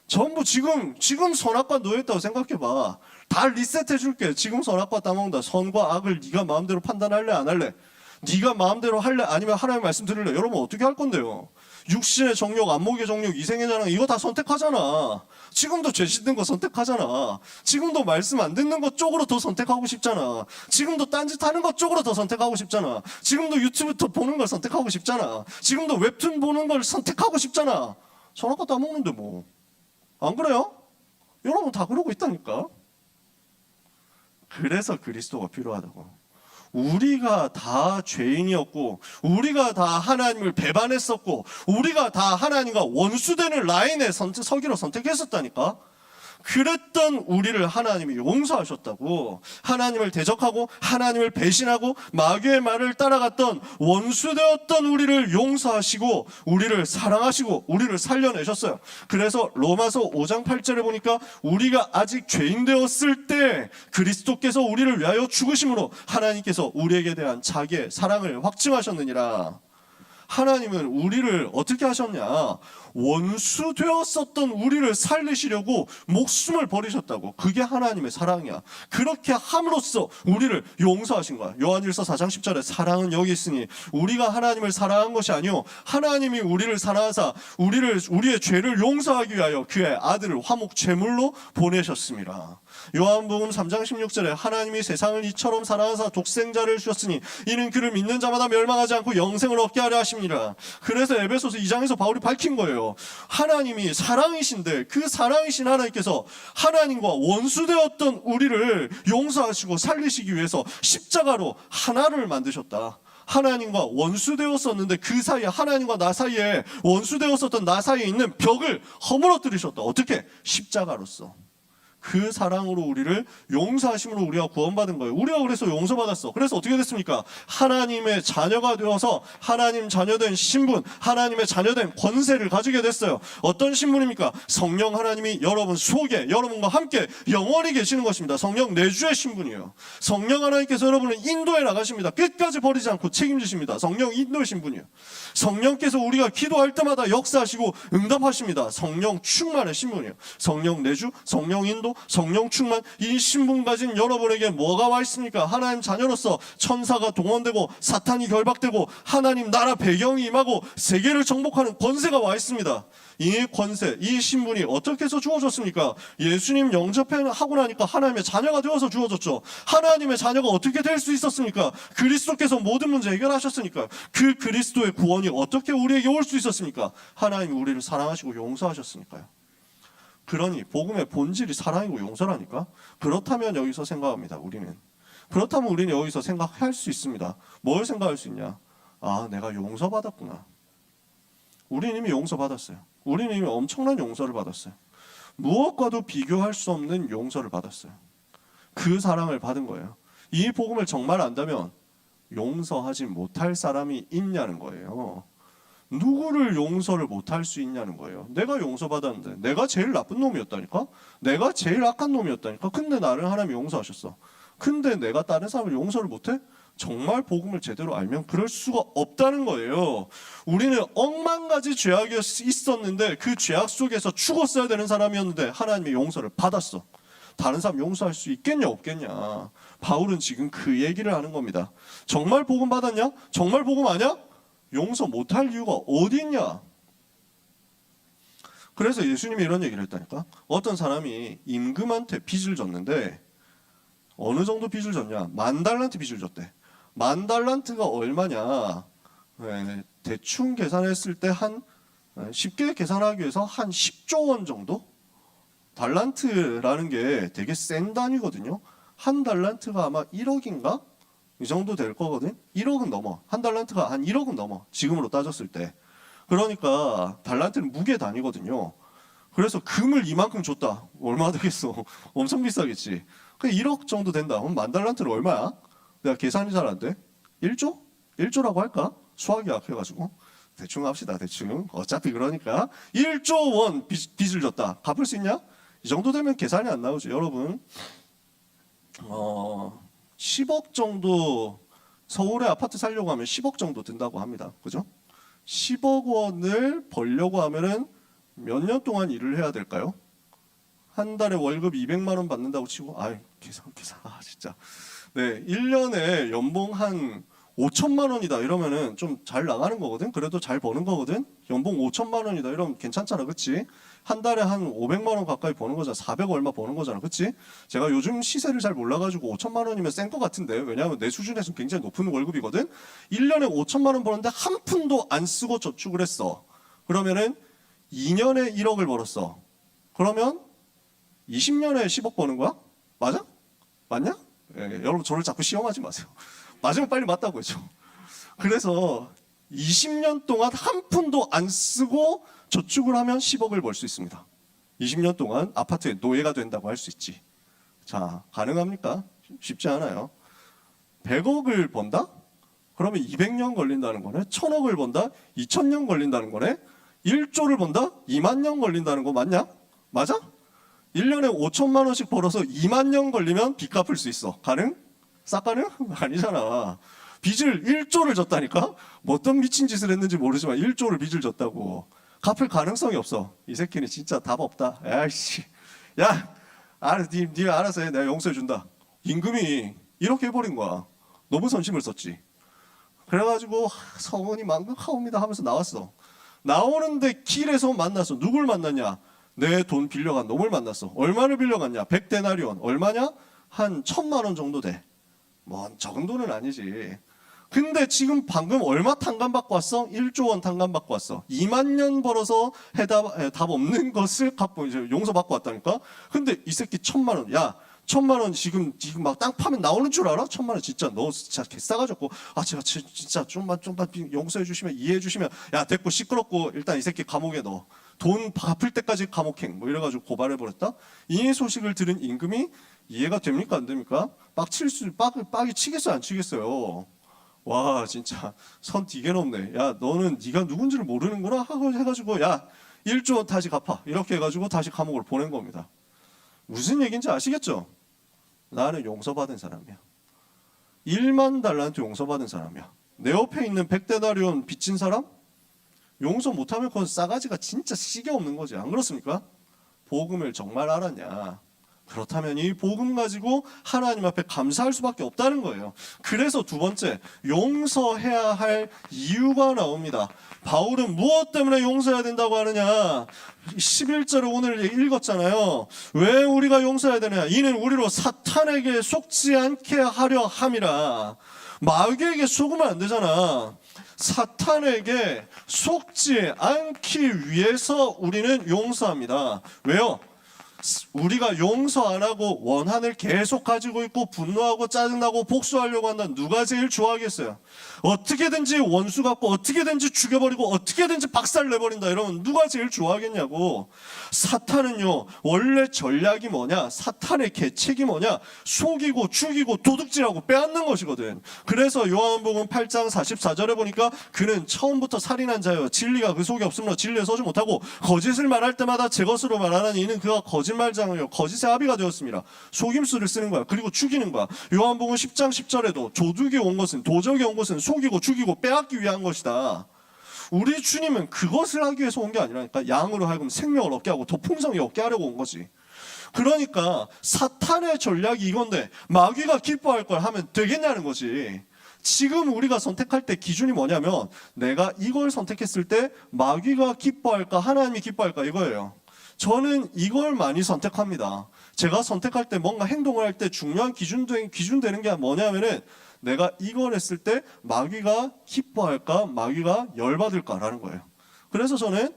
전부 지금 선악과 놓여있다고 생각해봐. 다 리셋해줄게. 지금 선악과 따먹는다. 선과 악을 네가 마음대로 판단할래 안 할래? 네가 마음대로 할래 아니면 하나님의 말씀 들을래? 여러분 어떻게 할 건데요? 육신의 정욕, 안목의 정욕, 이생의 자랑 이거 다 선택하잖아. 지금도 죄 짓는 거 선택하잖아. 지금도 말씀 안 듣는 것 쪽으로 더 선택하고 싶잖아. 지금도 딴짓하는 것 쪽으로 더 선택하고 싶잖아. 지금도 유튜브 더 보는 걸 선택하고 싶잖아. 지금도 웹툰 보는 걸 선택하고 싶잖아. 선악과 따먹는데 뭐. 안 그래요? 여러분 다 그러고 있다니까. 그래서 그리스도가 필요하다고. 우리가 다 죄인이었고 우리가 다 하나님을 배반했었고 우리가 다 하나님과 원수되는 라인에 서기로 선택했었다니까. 그랬던 우리를 하나님이 용서하셨다고. 하나님을 대적하고 하나님을 배신하고 마귀의 말을 따라갔던 원수되었던 우리를 용서하시고 우리를 사랑하시고 우리를 살려내셨어요. 그래서 로마서 5장 8절에 보니까 우리가 아직 죄인 되었을 때 그리스도께서 우리를 위하여 죽으심으로 하나님께서 우리에게 대한 자기의 사랑을 확증하셨느니라. 하나님은 우리를 어떻게 하셨냐? 원수 되었었던 우리를 살리시려고 목숨을 버리셨다고. 그게 하나님의 사랑이야. 그렇게 함으로써 우리를 용서하신 거야. 요한일서 4장 10절에 사랑은 여기 있으니 우리가 하나님을 사랑한 것이 아니요 하나님이 우리를 사랑하사 우리의 죄를 용서하기 위하여 그의 아들을 화목 제물로 보내셨습니다. 요한복음 3장 16절에 하나님이 세상을 이처럼 사랑하사 독생자를 주셨으니 이는 그를 믿는 자마다 멸망하지 않고 영생을 얻게 하려 하십니다. 그래서 에베소서 2장에서 바울이 밝힌 거예요. 하나님이 사랑이신데 그 사랑이신 하나님께서 하나님과 원수되었던 우리를 용서하시고 살리시기 위해서 십자가로 하나를 만드셨다. 하나님과 원수되었었는데 그 사이에 하나님과 나 사이에 원수되었었던 나 사이에 있는 벽을 허물어뜨리셨다. 어떻게? 십자가로서. 그 사랑으로 우리를 용서하심으로 우리가 구원받은 거예요. 우리가 그래서 용서받았어. 그래서 어떻게 됐습니까? 하나님의 자녀가 되어서 하나님 자녀된 신분, 하나님의 자녀된 권세를 가지게 됐어요. 어떤 신분입니까? 성령 하나님이 여러분 속에 여러분과 함께 영원히 계시는 것입니다. 성령 내주의 신분이에요. 성령 하나님께서 여러분을 인도해 나가십니다. 끝까지 버리지 않고 책임지십니다. 성령 인도의 신분이에요. 성령께서 우리가 기도할 때마다 역사하시고 응답하십니다. 성령 충만의 신분이에요. 성령 내주, 성령 인도, 성령 충만, 이 신분 가진 여러분에게 뭐가 와 있습니까? 하나님 자녀로서 천사가 동원되고 사탄이 결박되고 하나님 나라 배경이 임하고 세계를 정복하는 권세가 와 있습니다. 이 권세, 이 신분이 어떻게 해서 주어졌습니까? 예수님 영접하고 나니까 하나님의 자녀가 되어서 주어졌죠. 하나님의 자녀가 어떻게 될 수 있었습니까? 그리스도께서 모든 문제 해결하셨으니까. 그 그리스도의 구원이 어떻게 우리에게 올 수 있었습니까? 하나님이 우리를 사랑하시고 용서하셨으니까요. 그러니 복음의 본질이 사랑이고 용서라니까. 그렇다면 여기서 생각합니다. 그렇다면 우리는 여기서 생각할 수 있습니다. 뭘 생각할 수 있냐? 아, 내가 용서받았구나. 우리는 이미 용서받았어요. 우리는 이미 엄청난 용서를 받았어요. 무엇과도 비교할 수 없는 용서를 받았어요. 그 사랑을 받은 거예요. 이 복음을 정말 안다면 용서하지 못할 사람이 있냐는 거예요. 누구를 용서를 못할 수 있냐는 거예요. 내가 용서받았는데 내가 제일 나쁜 놈이었다니까? 내가 제일 악한 놈이었다니까? 근데 나를 하나님이 용서하셨어. 근데 내가 다른 사람을 용서를 못해? 정말 복음을 제대로 알면 그럴 수가 없다는 거예요. 우리는 억만 가지 죄악이 있었는데 그 죄악 속에서 죽었어야 되는 사람이었는데 하나님의 용서를 받았어. 다른 사람 용서할 수 있겠냐 없겠냐. 바울은 지금 그 얘기를 하는 겁니다. 정말 복음 받았냐? 정말 복음 아냐? 용서 못할 이유가 어디 있냐? 그래서 예수님이 이런 얘기를 했다니까. 어떤 사람이 임금한테 빚을 졌는데 어느 정도 빚을 졌냐? 10,000달란트 빚을 졌대. 10,000달란트가 얼마냐? 대충 계산했을 때 쉽게 계산하기 위해서 한 10조 원 정도? 달란트라는 게 되게 센 단위거든요. 한 달란트가 아마 1억인가? 이 정도 될 거거든. 1억은 넘어. 한 달란트가 한 1억은 넘어. 지금으로 따졌을 때. 그러니까 달란트는 무게 단위거든요. 그래서 금을 이만큼 줬다. 얼마 되겠어? 엄청 비싸겠지. 그 1억 정도 된다. 그럼 10,000달란트는 얼마야? 내가 계산이 잘 안 돼. 1조? 1조라고 할까? 수학이 약해가지고. 대충 합시다. 대충. 어차피 그러니까 1조 원 빚을 졌다. 갚을 수 있냐? 이 정도 되면 계산이 안 나오죠. 여러분 10억 정도, 서울에 아파트 살려고 하면 10억 정도 든다고 합니다. 그죠? 10억 원을 벌려고 하면은 몇 년 동안 일을 해야 될까요? 한 달에 월급 200만 원 받는다고 치고, 계산, 진짜. 네, 1년에 연봉 한 5천만 원이다 이러면은 좀 잘 나가는 거거든. 그래도 잘 버는 거거든. 연봉 5천만 원이다 이러면 괜찮잖아, 그렇지? 한 달에 한 500만 원 가까이 버는 거잖아. 400 얼마 버는 거잖아, 그렇지? 제가 요즘 시세를 잘 몰라가지고 5천만 원이면 센 거 같은데, 왜냐하면 내 수준에서는 굉장히 높은 월급이거든. 1년에 5천만 원 버는데 한 푼도 안 쓰고 저축을 했어. 그러면은 2년에 1억을 벌었어. 그러면 20년에 10억 버는 거야? 맞아? 맞냐? 여러분 저를 자꾸 시험하지 마세요. 맞으면 빨리 맞다고 했죠. 그래서 20년 동안 한 푼도 안 쓰고 저축을 하면 10억을 벌 수 있습니다. 20년 동안 아파트의 노예가 된다고 할 수 있지. 자, 가능합니까? 쉽지 않아요. 100억을 번다? 그러면 200년 걸린다는 거네. 1000억을 번다? 2000년 걸린다는 거네. 1조를 번다? 2만 년 걸린다는 거 맞냐? 맞아? 1년에 5천만 원씩 벌어서 2만 년 걸리면 빚 갚을 수 있어. 가능? 싹 가능? 아니잖아. 빚을 1조를 졌다니까? 뭐 어떤 미친 짓을 했는지 모르지만 1조를 빚을 졌다고. 갚을 가능성이 없어. 이 새끼는 진짜 답 없다. 야이씨. 야, 니 알아서 해. 내가 용서해 준다. 임금이 이렇게 해버린 거야. 너무 선심을 썼지. 그래가지고 성은이 망극하옵니다 하면서 나왔어. 나오는데 길에서 만났어. 누굴 만났냐? 내 돈 빌려간 놈을 만났어. 얼마를 빌려갔냐? 100데나리온. 얼마냐? 한 1,000만 원 정도 돼. 뭐 적은 돈은 아니지. 근데 지금 방금 얼마 탕감받고 왔어? 1조 원 탕감받고 왔어. 2만 년 벌어서 답 없는 것을 갚고 이제 용서받고 왔다니까? 근데 이 새끼 1,000만 원. 야, 1,000만 원 지금 막 땅 파면 나오는 줄 알아? 1,000만 원 진짜 너 진짜 개싸가지고 제가 진짜 좀만 용서해 주시면 이해해 주시면 야 됐고 시끄럽고 일단 이 새끼 감옥에 넣어. 돈 갚을 때까지 감옥행 뭐 이래가지고 고발해 버렸다. 이 소식을 들은 임금이 이해가 됩니까 안 됩니까? 빡이 치겠어요 안 치겠어요? 와 진짜 선 되게 높네. 야 너는 네가 누군지를 모르는구나 하고 해가지고 야 1조 원 다시 갚아 이렇게 해가지고 다시 감옥을 보낸 겁니다. 무슨 얘기인지 아시겠죠? 나는 용서받은 사람이야. 1만 달란트 용서받은 사람이야. 내 옆에 있는 100데나리온 빚진 사람? 용서 못하면 그건 싸가지가 진짜 시계 없는 거지. 안 그렇습니까? 복음을 정말 알았냐? 그렇다면 이 복음 가지고 하나님 앞에 감사할 수밖에 없다는 거예요. 그래서 두 번째, 용서해야 할 이유가 나옵니다. 바울은 무엇 때문에 용서해야 된다고 하느냐? 11절을 오늘 읽었잖아요. 왜 우리가 용서해야 되느냐? 이는 우리로 사탄에게 속지 않게 하려 함이라. 마귀에게 속으면 안 되잖아. 사탄에게 속지 않기 위해서 우리는 용서합니다. 왜요? 우리가 용서 안 하고 원한을 계속 가지고 있고 분노하고 짜증나고 복수하려고 한다면 누가 제일 좋아하겠어요? 어떻게든지 원수 갖고 어떻게든지 죽여버리고 어떻게든지 박살내버린다 이러면 누가 제일 좋아하겠냐고. 사탄은요 원래 전략이 뭐냐? 사탄의 계책이 뭐냐? 속이고 죽이고 도둑질하고 빼앗는 것이거든. 그래서 요한복음 8장 44절에 보니까 그는 처음부터 살인한 자여 진리가 그 속에 없으므로 진리에 서지 못하고 거짓을 말할 때마다 제 것으로 말하는 이는 그가 거짓말장이요 거짓의 아비가 되었습니다. 속임수를 쓰는 거야. 그리고 죽이는 거야. 요한복음 10장 10절에도 도둑이 온 것은 도적이 온 것은 속이고 죽이고 빼앗기 위한 것이다. 우리 주님은 그것을 하기 위해서 온 게 아니라니까. 양으로 하여금 생명을 얻게 하고 더 풍성히 얻게 하려고 온 거지. 그러니까 사탄의 전략이 이건데 마귀가 기뻐할 걸 하면 되겠냐는 거지. 지금 우리가 선택할 때 기준이 뭐냐면 내가 이걸 선택했을 때 마귀가 기뻐할까 하나님이 기뻐할까 이거예요. 저는 이걸 많이 선택합니다. 제가 선택할 때 뭔가 행동을 할 때 중요한 기준 되는 게 뭐냐면은 내가 이걸 했을 때 마귀가 기뻐할까 마귀가 열받을까라는 거예요. 그래서 저는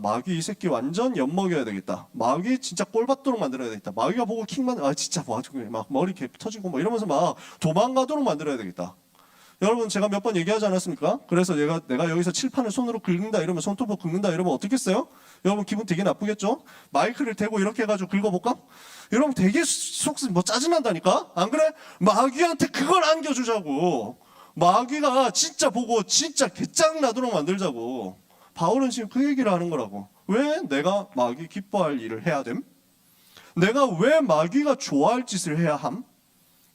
마귀 이 새끼 완전 엿먹여야 되겠다. 마귀 진짜 꼴받도록 만들어야 되겠다. 마귀가 보고 킥만 진짜 막 머리 개 터지고 뭐 이러면서 막 도망가도록 만들어야 되겠다. 여러분 제가 몇 번 얘기하지 않았습니까? 그래서 내가 여기서 칠판을 손으로 긁는다 이러면 손톱으로 긁는다 이러면 어떻겠어요? 여러분 기분 되게 나쁘겠죠? 마이크를 대고 이렇게 해가지고 긁어볼까? 여러분 되게 짜증난다니까? 안 그래? 마귀한테 그걸 안겨주자고. 마귀가 진짜 보고 진짜 개짱나도록 만들자고. 바울은 지금 그 얘기를 하는 거라고. 왜 내가 마귀 기뻐할 일을 해야 됨? 내가 왜 마귀가 좋아할 짓을 해야 함?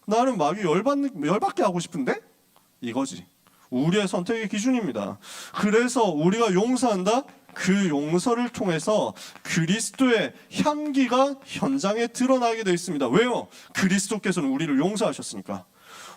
나는 마귀 열받게 하고 싶은데? 이거지. 우리의 선택의 기준입니다. 그래서 우리가 용서한다? 그 용서를 통해서 그리스도의 향기가 현장에 드러나게 되어 있습니다. 왜요? 그리스도께서는 우리를 용서하셨으니까.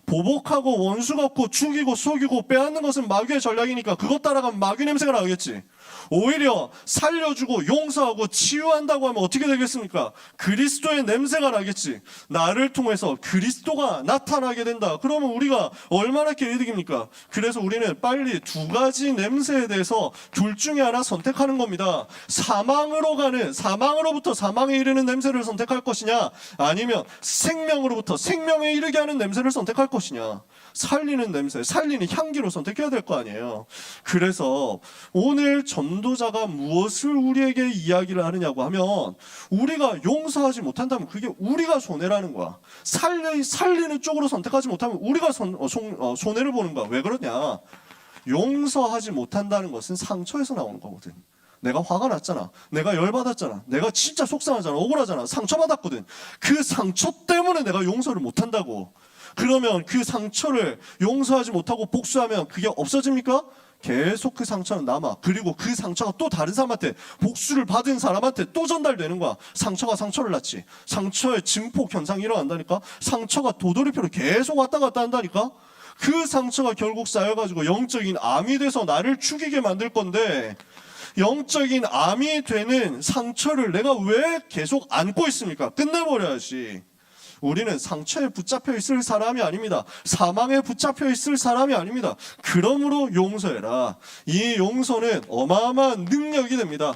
보복하고 원수 갚고 죽이고 속이고 빼앗는 것은 마귀의 전략이니까 그것 따라가면 마귀 냄새가 나겠지. 오히려 살려주고 용서하고 치유한다고 하면 어떻게 되겠습니까? 그리스도의 냄새가 나겠지. 나를 통해서 그리스도가 나타나게 된다. 그러면 우리가 얼마나 개이득입니까? 그래서 우리는 빨리 두 가지 냄새에 대해서 둘 중에 하나 선택하는 겁니다. 사망으로부터 사망에 이르는 냄새를 선택할 것이냐, 아니면 생명으로부터 생명에 이르게 하는 냄새를 선택할 것이냐. 살리는 냄새, 살리는 향기로 선택해야 될 거 아니에요. 그래서 오늘 전도자가 무엇을 우리에게 이야기를 하느냐고 하면 우리가 용서하지 못한다면 그게 우리가 손해라는 거야. 살리는 쪽으로 선택하지 못하면 우리가 손해를 보는 거야. 왜 그러냐? 용서하지 못한다는 것은 상처에서 나오는 거거든. 내가 화가 났잖아. 내가 열받았잖아. 내가 진짜 속상하잖아. 억울하잖아. 상처받았거든. 그 상처 때문에 내가 용서를 못한다고. 그러면 그 상처를 용서하지 못하고 복수하면 그게 없어집니까? 계속 그 상처는 남아. 그리고 그 상처가 또 다른 사람한테, 복수를 받은 사람한테 또 전달되는 거야. 상처가 상처를 낳지. 상처의 증폭 현상이 일어난다니까. 상처가 도돌이표로 계속 왔다 갔다 한다니까. 그 상처가 결국 쌓여가지고 영적인 암이 돼서 나를 죽이게 만들 건데, 영적인 암이 되는 상처를 내가 왜 계속 안고 있습니까? 끝내버려야지. 우리는 상처에 붙잡혀 있을 사람이 아닙니다. 사망에 붙잡혀 있을 사람이 아닙니다. 그러므로 용서해라. 이 용서는 어마어마한 능력이 됩니다.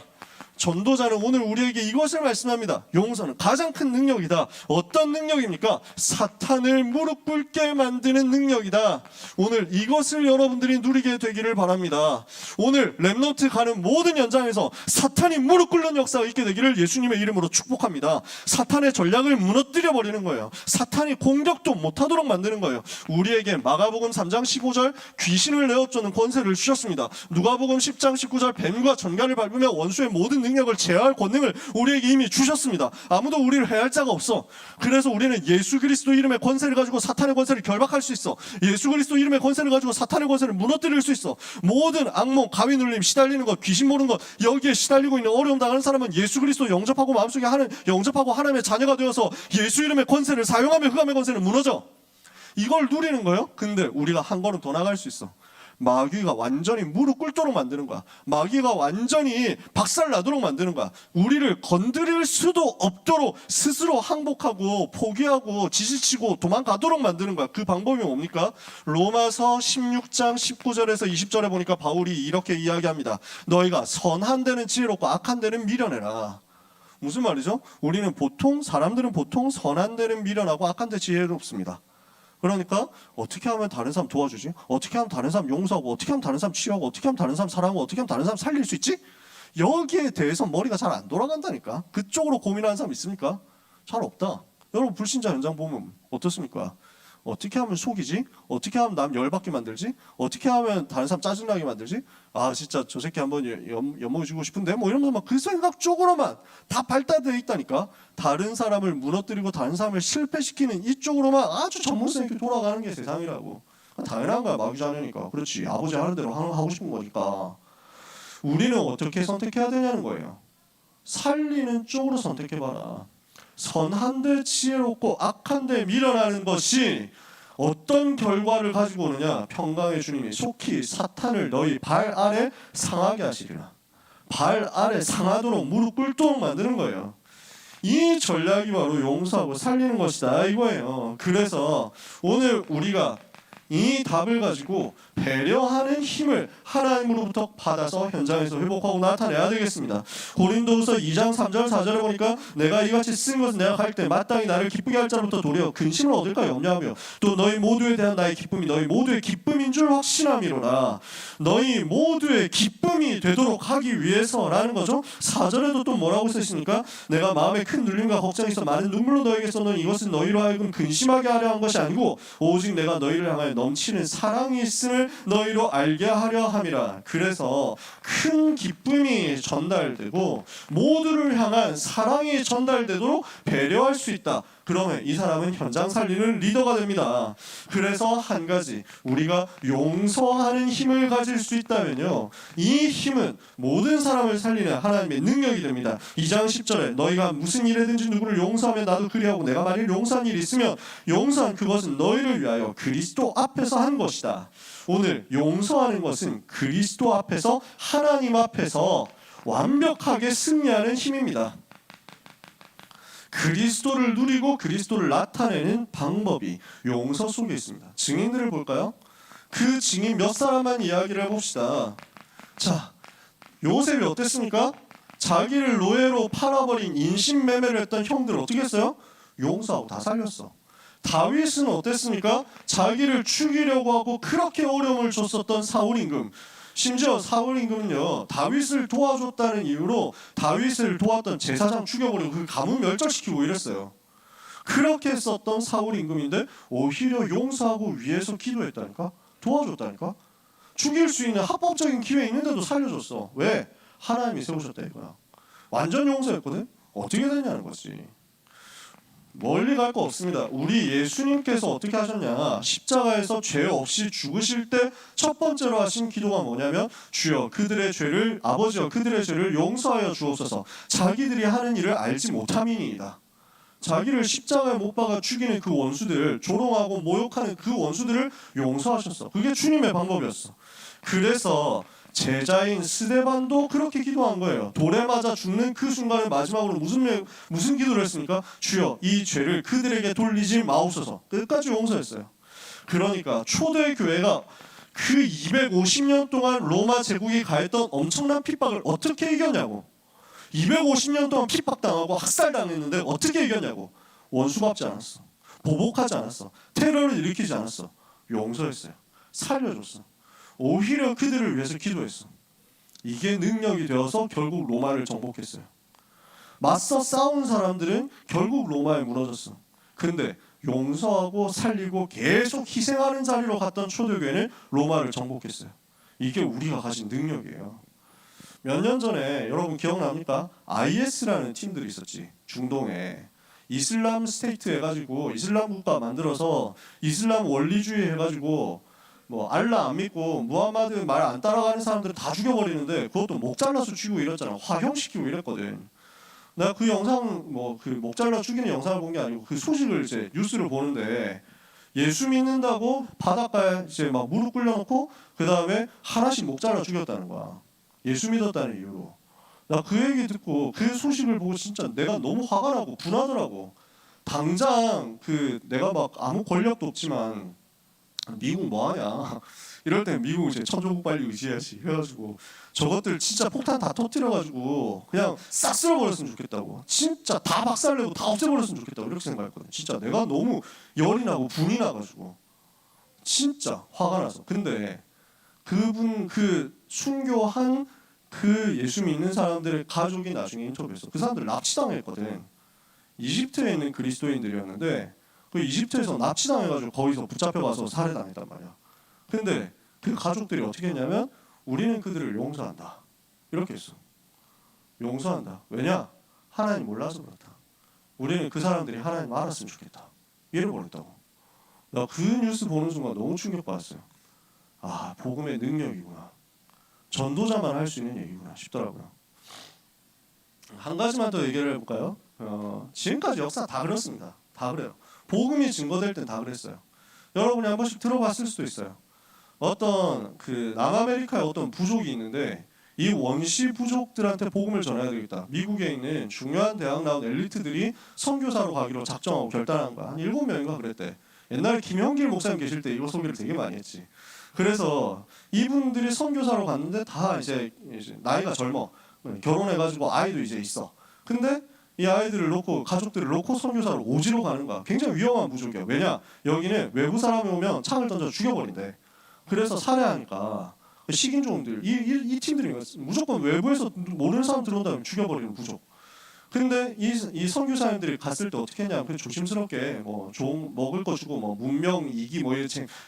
전도자는 오늘 우리에게 이것을 말씀합니다. 용서는 가장 큰 능력이다. 어떤 능력입니까? 사탄을 무릎 꿇게 만드는 능력이다. 오늘 이것을 여러분들이 누리게 되기를 바랍니다. 오늘 렘넌트 가는 모든 현장에서 사탄이 무릎 꿇는 역사가 있게 되기를 예수님의 이름으로 축복합니다. 사탄의 전략을 무너뜨려 버리는 거예요. 사탄이 공격도 못하도록 만드는 거예요. 우리에게 마가복음 3장 15절 귀신을 내어쫓는 권세를 주셨습니다. 누가복음 10장 19절 뱀과 전갈을 밟으며 원수의 모든 능력을 제어할 권능을 우리에게 이미 주셨습니다. 아무도 우리를 해할 자가 없어. 그래서 우리는 예수 그리스도 이름의 권세를 가지고 사탄의 권세를 결박할 수 있어. 예수 그리스도 이름의 권세를 가지고 사탄의 권세를 무너뜨릴 수 있어. 모든 악몽, 가위 눌림, 시달리는 것, 귀신 모르는 것, 여기에 시달리고 있는 어려움 당하는 사람은 예수 그리스도 영접하고 마음속에 영접하고 하나님의 자녀가 되어서 예수 이름의 권세를 사용하며 흑암의 권세는 무너져. 이걸 누리는 거예요. 근데 우리가 한 걸음 더 나갈 수 있어. 마귀가 완전히 무릎 꿇도록 만드는 거야. 마귀가 완전히 박살나도록 만드는 거야. 우리를 건드릴 수도 없도록 스스로 항복하고 포기하고 지지치고 도망가도록 만드는 거야. 그 방법이 뭡니까? 로마서 16장 19절에서 20절에 보니까 바울이 이렇게 이야기합니다. 너희가 선한 데는 지혜롭고 악한 데는 미련해라. 무슨 말이죠? 사람들은 보통 선한 데는 미련하고 악한 데 지혜롭습니다. 그러니까 어떻게 하면 다른 사람 도와주지? 어떻게 하면 다른 사람 용서하고, 어떻게 하면 다른 사람 치유하고, 어떻게 하면 다른 사람 사랑하고, 어떻게 하면 다른 사람 살릴 수 있지? 여기에 대해서 머리가 잘 안 돌아간다니까. 그쪽으로 고민하는 사람 있습니까? 잘 없다. 여러분 불신자 현장 보면 어떻습니까? 어떻게 하면 속이지? 어떻게 하면 남 열받게 만들지? 어떻게 하면 다른 사람 짜증나게 만들지? 아 진짜 저 새끼 한번 엿먹여주고 싶은데 뭐 이러면서 막 그 생각 쪽으로만 다 발달되어 있다니까. 다른 사람을 무너뜨리고 다른 사람을 실패시키는 이쪽으로만 아주 전문성 있게 돌아가는 게 세상이라고. 당연한 거야. 마귀 자녀니까. 그렇지. 아버지 하는 대로 하고 싶은 거니까. 우리는 어떻게 선택해야 되냐는 거예요. 살리는 쪽으로 선택해봐라. 선한데 지혜롭고 악한데 미련하는 것이 어떤 결과를 가지고 오느냐. 평강의 주님이 속히 사탄을 너희 발 아래 상하게 하시리라. 발 아래 상하도록 무릎 꿇도록 만드는 거예요. 이 전략이 바로 용서하고 살리는 것이다 이거예요. 그래서 오늘 우리가 이 답을 가지고 배려하는 힘을 하나님으로부터 받아서 현장에서 회복하고 나타내야 되겠습니다. 고린도후서 2장 3절 4절에 보니까 내가 이같이 쓴 것은 내가 갈 때 마땅히 나를 기쁘게 할 자로부터 도리어 근심을 얻을까 염려하며 또 너희 모두에 대한 나의 기쁨이 너희 모두의 기쁨인 줄 확신함이로라. 너희 모두의 기쁨이 되도록 하기 위해서라는 거죠. 4절에도 또 뭐라고 쓰십니까? 내가 마음에 큰 눌림과 걱정이 있어 많은 눈물로 너에게 써놓은 이것은 너희로 하여금 근심하게 하려 한 것이 아니고 오직 내가 너희를 향하여 넘치는 사랑이 있음을 너희로 알게 하려 함이라. 그래서 큰 기쁨이 전달되고 모두를 향한 사랑이 전달되도록 배려할 수 있다. 그러면 이 사람은 현장 살리는 리더가 됩니다. 그래서 한 가지 우리가 용서하는 힘을 가질 수 있다면요, 이 힘은 모든 사람을 살리는 하나님의 능력이 됩니다. 2장 10절에 너희가 무슨 일에든지 누구를 용서하면 나도 그리하고 내가 만일 용서한 일이 있으면 용서한 그것은 너희를 위하여 그리스도 앞에서 한 것이다. 오늘 용서하는 것은 그리스도 앞에서 하나님 앞에서 완벽하게 승리하는 힘입니다. 그리스도를 누리고 그리스도를 나타내는 방법이 용서 속에 있습니다. 증인들을 볼까요? 그 증인 몇 사람만 이야기를 해봅시다. 자, 요셉이 어땠습니까? 자기를 노예로 팔아버린 인신매매를 했던 형들 어떻게 했어요? 용서하고 다 살렸어. 다윗은 어땠습니까? 자기를 죽이려고 하고 그렇게 어려움을 줬었던 사울 임금, 심지어 사울 임금은요 다윗을 도와줬다는 이유로 다윗을 도왔던 제사장 죽여버리고 그 가문 멸절시키고 이랬어요. 그렇게 했었던 사울 임금인데 오히려 용서하고 위해서 기도했다니까, 도와줬다니까. 죽일 수 있는 합법적인 기회 있는데도 살려줬어. 왜? 하나님이 세우셨다 이거야. 완전 용서했거든. 어떻게 되냐는 거지. 멀리 갈 거 없습니다. 우리 예수님께서 어떻게 하셨냐, 십자가에서 죄 없이 죽으실 때 첫 번째로 하신 기도가 뭐냐면 주여 그들의 죄를, 아버지여 그들의 죄를 용서하여 주옵소서 자기들이 하는 일을 알지 못함이니이다. 자기를 십자가에 못 박아 죽이는 그 원수들, 조롱하고 모욕하는 그 원수들을 용서하셨어. 그게 주님의 방법이었어. 그래서 제자인 스데반도 그렇게 기도한 거예요. 돌에 맞아 죽는 그 순간에 마지막으로 무슨 기도를 했습니까? 주여 이 죄를 그들에게 돌리지 마옵소서. 끝까지 용서했어요. 그러니까 초대 교회가 그 250년 동안 로마 제국이 가했던 엄청난 핍박을 어떻게 이겼냐고. 250년 동안 핍박당하고 학살당했는데 어떻게 이겼냐고. 원수받지 않았어. 보복하지 않았어. 테러를 일으키지 않았어. 용서했어요. 살려줬어. 오히려 그들을 위해서 기도했어. 이게 능력이 되어서 결국 로마를 정복했어요. 맞서 싸운 사람들은 결국 로마에 무너졌어. 근데 용서하고 살리고 계속 희생하는 자리로 갔던 초대교회는 로마를 정복했어요. 이게 우리가 가진 능력이에요. 몇 년 전에 여러분 기억납니까? IS라는 팀들이 있었지. 중동에 이슬람 스테이트 해가지고 이슬람 국가 만들어서 이슬람 원리주의 해가지고 뭐 알라 안 믿고 무하마드 말 안 따라가는 사람들을 다 죽여버리는데 그것도 목 잘라서 죽이고 이랬잖아. 화형시키고 이랬거든. 내가 그 영상 뭐 그 목 잘라 죽이는 영상을 본 게 아니고 그 소식을 이제 뉴스를 보는데 예수 믿는다고 바닷가에 이제 막 무릎 꿇려놓고 그 다음에 하나씩 목 잘라 죽였다는 거야. 예수 믿었다는 이유로. 나 그 얘기 듣고 그 소식을 보고 진짜 내가 너무 화가 나고 분하더라고. 당장 그 내가 막 아무 권력도 없지만 미국 뭐하냐 이럴 때 미국 이제 천조국 빨리 의지해야지 해가지고 저것들 진짜 폭탄 다 터뜨려가지고 그냥 싹 쓸어버렸으면 좋겠다고. 진짜 다 박살내고 다 없애버렸으면 좋겠다고 이렇게 생각했거든. 진짜 내가 너무 열이 나고 분이 나가지고 진짜 화가 나서. 근데 그분 그 순교한 그 예수 믿는 사람들의 가족이 나중에 인터뷰했어. 그 사람들 납치당했거든. 이집트에 있는 그리스도인들이었는데 그 이집트에서 납치당해가지고 거기서 붙잡혀가서 살해당했단 말이야. 근데 그 가족들이 어떻게 했냐면 우리는 그들을 용서한다 이렇게 했어. 용서한다. 왜냐? 하나님 몰라서 그렇다. 우리는 그 사람들이 하나님 알았으면 좋겠다 이래버렸다고. 나 그 뉴스 보는 순간 너무 충격받았어요. 아, 복음의 능력이구나. 전도자만 할 수 있는 얘기구나 싶더라고요. 한 가지만 더 얘기를 해볼까요? 지금까지 역사 다 그렇습니다. 다 그래요. 복음이 증거될 땐 다 그랬어요. 여러분이 한 번씩 들어봤을 수도 있어요. 어떤 그 남아메리카에 어떤 부족이 있는데 이 원시 부족들한테 복음을 전해야 되겠다. 미국에 있는 중요한 대학 나온 엘리트들이 선교사로 가기로 작정하고 결단한 거야. 한 7명인가 그랬대. 옛날에 김형길 목사님 계실 때 이거 소개를 되게 많이 했지. 그래서 이분들이 선교사로 갔는데 다 이제 나이가 젊어. 결혼해가지고 아이도 이제 있어. 근데 이 아이들을 놓고 가족들을 놓고 선교사로 오지로 가는 거야. 굉장히 위험한 부족이야. 왜냐? 여기는 외부 사람이 오면 창을 던져 죽여버린대. 그래서 살해하니까 식인종들 이 팀들이 무조건 외부에서 모르는 사람 들어온다면 죽여버리는 부족. 근데 이 선교사님들이 갔을 때 어떻게 했냐면 조심스럽게 뭐 먹을 거 주고 뭐 문명 이기 뭐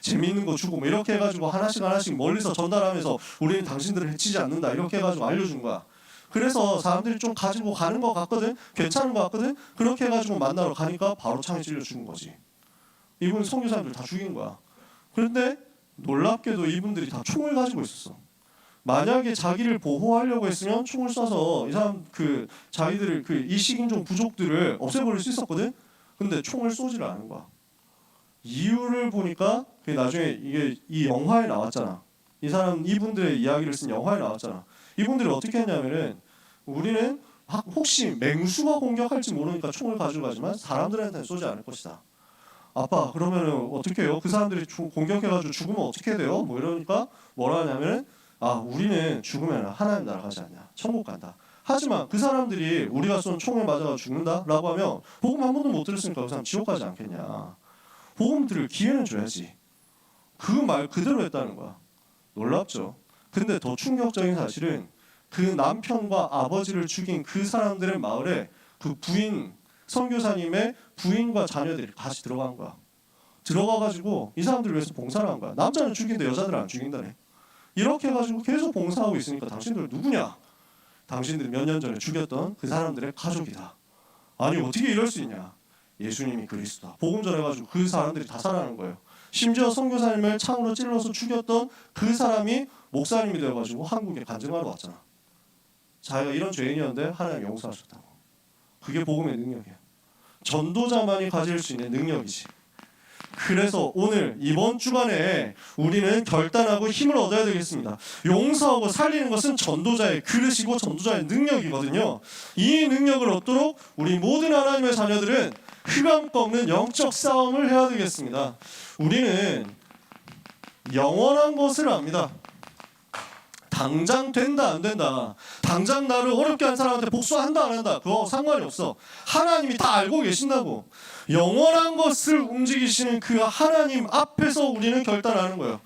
재미있는 거 주고 뭐 이렇게 해가지고 하나씩 멀리서 전달하면서 우리는 당신들을 해치지 않는다 이렇게 해가지고 알려준 거야. 그래서 사람들이 좀 가지고 가는 것 같거든. 괜찮은 것 같거든. 그렇게 해가지고 만나러 가니까 바로 창에 찔려 죽은 거지. 이분 선교사님들 다 죽인 거야. 그런데 놀랍게도 이분들이 다 총을 가지고 있었어. 만약에 자기를 보호하려고 했으면 총을 쏴서 이 사람 그 자기들을 그 이 식인종 부족들을 없애버릴 수 있었거든. 근데 총을 쏘지를 않은 거야. 이유를 보니까 그 나중에 이게 이 영화에 나왔잖아. 이분들의 이야기를 쓴 영화에 나왔잖아. 이분들이 어떻게 했냐면은 우리는 혹시 맹수가 공격할지 모르니까 총을 가지고 가지만 사람들한테는 쏘지 않을 것이다. 아빠 그러면은 어떻게 해요? 그 사람들이 공격해가지고 죽으면 어떻게 돼요? 뭐 이러니까 뭐라 하냐면은 우리는 죽으면 하나님 나라 가지 않냐. 천국 간다. 하지만 그 사람들이 우리가 쏜 총에 맞아가 죽는다라고 하면 복음 한 번도 못 들었으니까 그 사람 지옥 가지 않겠냐. 복음 들을 기회는 줘야지. 그 말 그대로 했다는 거야. 놀랍죠. 근데 더 충격적인 사실은 그 남편과 아버지를 죽인 그 사람들의 마을에 그 부인 선교사님의 부인과 자녀들이 같이 들어간 거야. 들어가가지고 이 사람들을 위해서 봉사를 한 거야. 남자는 죽이는데 여자들은 안 죽인다네. 이렇게 해가지고 계속 봉사하고 있으니까 당신들 누구냐? 당신들이 몇 년 전에 죽였던 그 사람들의 가족이다. 아니 어떻게 이럴 수 있냐? 예수님이 그리스도다. 복음 전해가지고 그 사람들이 다 살아나는 거예요. 심지어 선교사님을 창으로 찔러서 죽였던 그 사람이 목사님이 되어가지고 한국에 간증하러 왔잖아. 자기가 이런 죄인이었는데 하나님 용서하셨다고. 그게 복음의 능력이야. 전도자만이 가질 수 있는 능력이지. 그래서 오늘 이번 주간에 우리는 결단하고 힘을 얻어야 되겠습니다. 용서하고 살리는 것은 전도자의 그릇이고 전도자의 능력이거든요. 이 능력을 얻도록 우리 모든 하나님의 자녀들은 흑암 꺾는 영적 싸움을 해야 되겠습니다. 우리는 영원한 것을 압니다. 당장 된다 안 된다, 당장 나를 어렵게 한 사람한테 복수한다 안 한다, 그거 상관이 없어. 하나님이 다 알고 계신다고. 영원한 것을 움직이시는 그 하나님 앞에서 우리는 결단하는 거예요.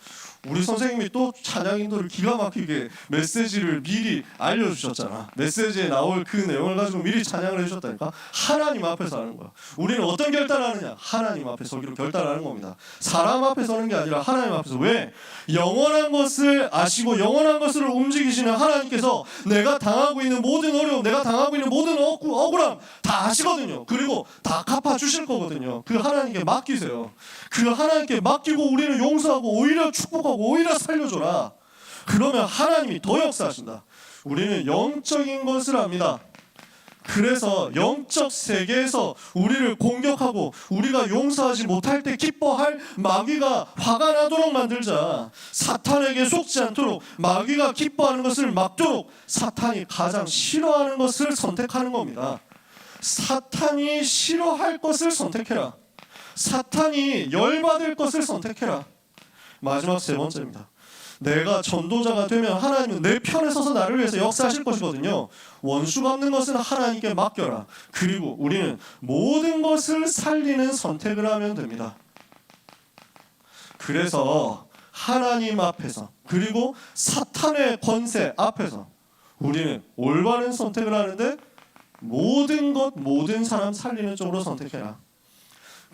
우리 선생님이 또 찬양 인도를 기가 막히게 메시지를 미리 알려주셨잖아. 메시지에 나올 그 내용을 가지고 미리 찬양을 해주셨다니까. 하나님 앞에서 하는 거야. 우리는 어떤 결단하느냐? 하나님 앞에 서기로 결단하는 겁니다. 사람 앞에 서는 게 아니라 하나님 앞에서. 왜? 영원한 것을 아시고 영원한 것을 움직이시는 하나님께서 내가 당하고 있는 모든 어려움, 내가 당하고 있는 모든 억울함 다 아시거든요. 그리고 다 갚아주실 거거든요. 그 하나님께 맡기세요. 그 하나님께 맡기고 우리는 용서하고 오히려 축복하고 오히려 살려줘라. 그러면 하나님이 더 역사하신다. 우리는 영적인 것을 압니다. 그래서 영적 세계에서 우리를 공격하고 우리가 용서하지 못할 때 기뻐할 마귀가 화가 나도록 만들자. 사탄에게 속지 않도록 마귀가 기뻐하는 것을 막도록 사탄이 가장 싫어하는 것을 선택하는 겁니다. 사탄이 싫어할 것을 선택해라. 사탄이 열받을 것을 선택해라. 마지막 세 번째입니다. 내가 전도자가 되면 하나님은 내 편에 서서 나를 위해서 역사하실 것이거든요. 원수 갚는 것은 하나님께 맡겨라. 그리고 우리는 모든 것을 살리는 선택을 하면 됩니다. 그래서 하나님 앞에서 그리고 사탄의 권세 앞에서 우리는 올바른 선택을 하는데 모든 것, 모든 사람 살리는 쪽으로 선택해라.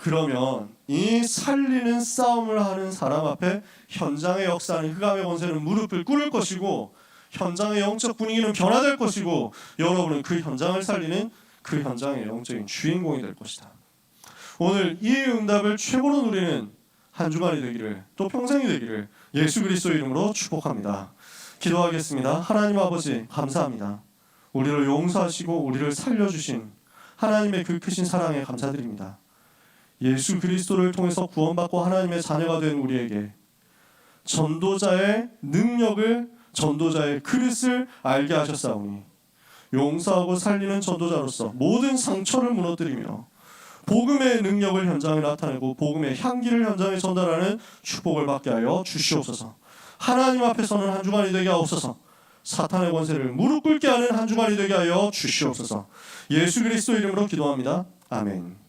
그러면 이 살리는 싸움을 하는 사람 앞에 현장의 역사는 흑암의 권세는 무릎을 꿇을 것이고 현장의 영적 분위기는 변화될 것이고 여러분은 그 현장을 살리는 그 현장의 영적인 주인공이 될 것이다. 오늘 이 응답을 최고로 누리는 한 주간이 되기를, 또 평생이 되기를 예수 그리스도 이름으로 축복합니다. 기도하겠습니다. 하나님 아버지 감사합니다. 우리를 용서하시고 우리를 살려주신 하나님의 그 크신 사랑에 감사드립니다. 예수 그리스도를 통해서 구원받고 하나님의 자녀가 된 우리에게 전도자의 능력을, 전도자의 그릇을 알게 하셨사오니 용서하고 살리는 전도자로서 모든 상처를 무너뜨리며 복음의 능력을 현장에 나타내고 복음의 향기를 현장에 전달하는 축복을 받게 하여 주시옵소서. 하나님 앞에서는 한 주간이 되게 하옵소서. 사탄의 권세를 무릎 꿇게 하는 한 주간이 되게 하여 주시옵소서. 예수 그리스도 이름으로 기도합니다. 아멘.